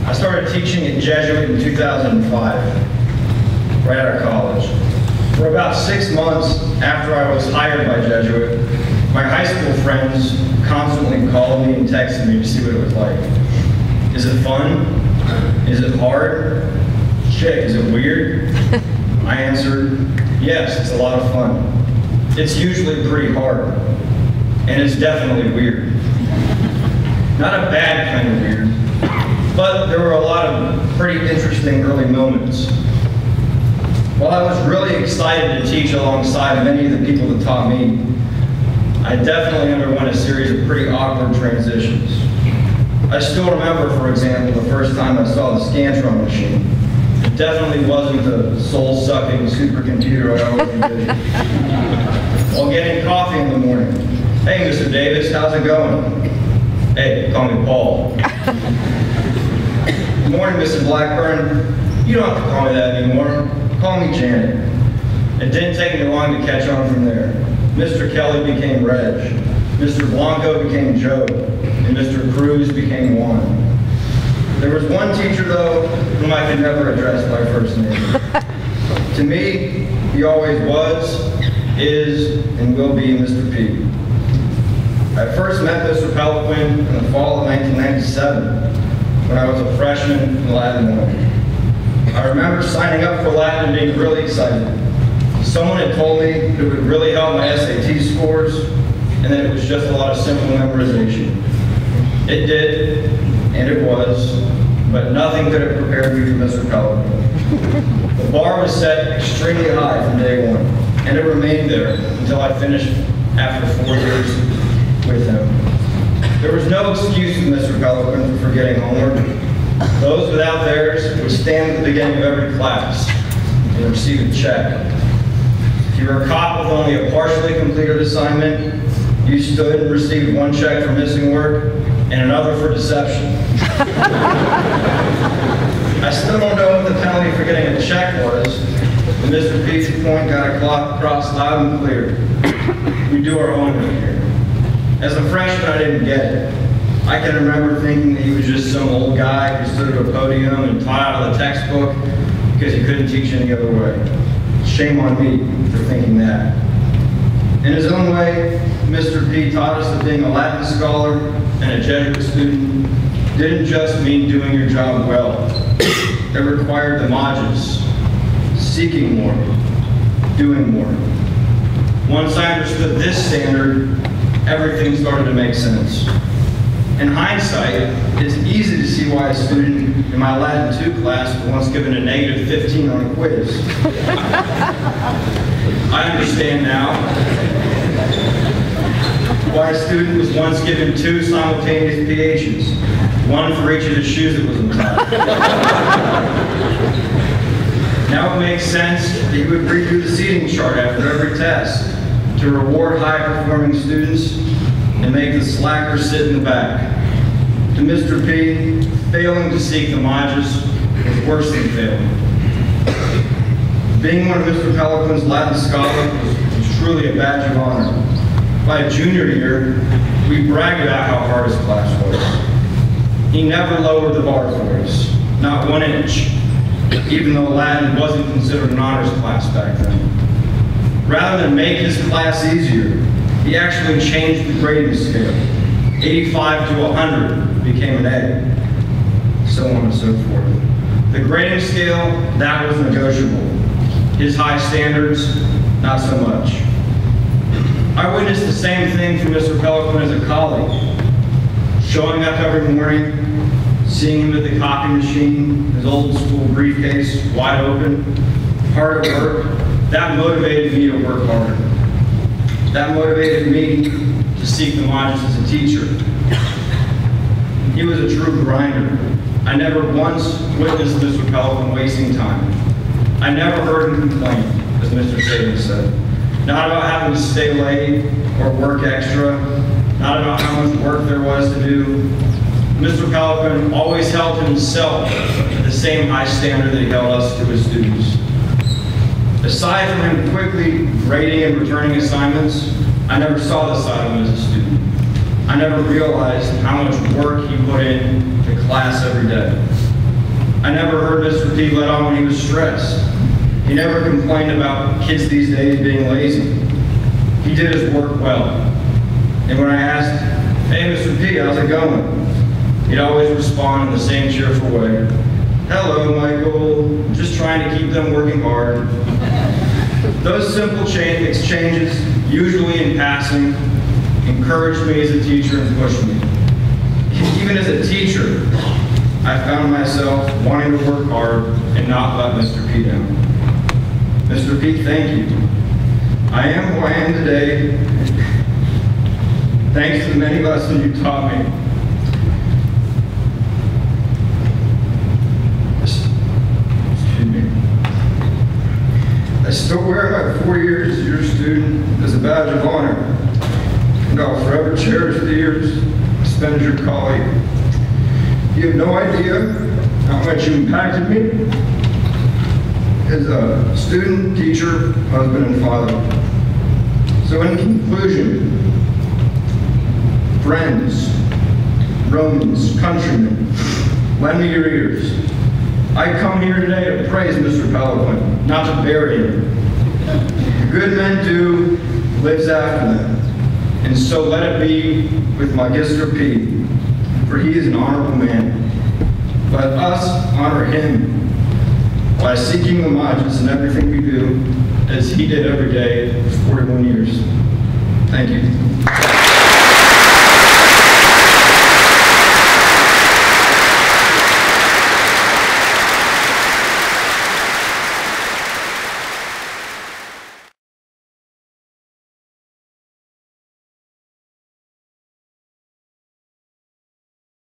I started teaching at Jesuit in 2005, right out of college. For about 6 months after I was hired by Jesuit, my high school friends constantly called me and texted me to see what it was like. Is it fun? Is it hard? Shit, is it weird? I answered, yes, it's a lot of fun. It's usually pretty hard, and it's definitely weird. Not a bad kind of weird, but there were a lot of pretty interesting early moments. While I was really excited to teach alongside many of the people that taught me, I definitely underwent a series of pretty awkward transitions. I still remember, for example, the first time I saw the Scantron machine. It definitely wasn't the soul-sucking supercomputer I always envisioned. While getting coffee in the morning, hey, Mr. Davis, how's it going? Hey, call me Paul. Good morning, Mrs. Blackburn. You don't have to call me that anymore. Call me Janet. It didn't take me long to catch on from there. Mr. Kelly became Reg. Mr. Blanco became Joe. And Mr. Cruz became Juan. There was one teacher, though, whom I could never address by first name. To me, he always was, is, and will be Mr. P. I first met Mr. Peloquin in the fall of 1997, when I was a freshman in Latin 1. I remember signing up for Latin and being really excited. Someone had told me it would really help my SAT scores, and that it was just a lot of simple memorization. It did, and it was, but nothing could have prepared me for Mr. Peloquin. The bar was set extremely high from day one, and it remained there until I finished after 4 years with him. There was no excuse for Mr. Peloquin for forgetting homework. Those without theirs would stand at the beginning of every class and receive a check. If you were caught with only a partially completed assignment, you stood and received one check for missing work and another for deception. I still don't know what the penalty for getting a check was, but Mr. P's point got across loud and clear. We do our homework here. As a freshman, I didn't get it. I can remember thinking that he was just some old guy who stood at a podium and taught out of the textbook because he couldn't teach any other way. Shame on me for thinking that. In his own way, Mr. P taught us that being a Latin scholar and a Jesuit student didn't just mean doing your job well. It required the modus, seeking more, doing more. Once I understood this standard, everything started to make sense. In hindsight, it's easy to see why a student in my Latin 2 class was once given a negative 15 on a quiz. I understand now why a student was once given 2 simultaneous PHs, one for each of the shoes that was untied. Now it makes sense that he would redo the seating chart after every test to reward high-performing students and make the slackers sit in the back. To Mr. P, failing to seek the modus was worse than failing. Being one of Mr. Peloquin's Latin scholars was truly a badge of honor. By junior year, we bragged about how hard his class was. He never lowered the bar for us, not 1 inch, even though Latin wasn't considered an honors class back then. Rather than make his class easier, he actually changed the grading scale. 85 to 100 became an A, so on and so forth. The grading scale, that was negotiable. His high standards, not so much. I witnessed the same thing from Mr. Peloquin as a colleague. Showing up every morning, seeing him at the copy machine, his old school briefcase wide open, hard at work, that motivated me to work harder. That motivated me to seek the modus as a teacher. He was a true grinder. I never once witnessed Mr. Peloquin wasting time. I never heard him complain, as Mr. Saban said. Not about having to stay late or work extra, not about how much work there was to do. Mr. Peloquin always held himself to the same high standard that he held us to his students. Aside from him quickly grading and returning assignments, I never saw this side of him as a student. I never realized how much work he put in to class every day. I never heard Mr. P let on when he was stressed. He never complained about kids these days being lazy. He did his work well. And when I asked, "Hey, Mr. P, how's it going?" he'd always respond in the same cheerful way. "Hello, Michael. I'm just trying to keep them working hard." Those simple exchanges, usually in passing, encouraged me as a teacher and pushed me. Even as a teacher, I found myself wanting to work hard and not let Mr. P down. Mr. P, thank you. I am who I am today, thanks to the many lessons you taught me. I still wear my 4 years as your student as a badge of honor, and I'll forever cherish the years spent as your colleague. You have no idea how much you impacted me as a student, teacher, husband, and father. So in conclusion, friends, Romans, countrymen, lend me your ears. I come here today to praise Mr. Peloquin, not to bury him. The good men do lives after them, and so let it be with my Mr. P, for he is an honorable man. Let us honor him by seeking homages in everything we do, as he did every day for 41 years. Thank you.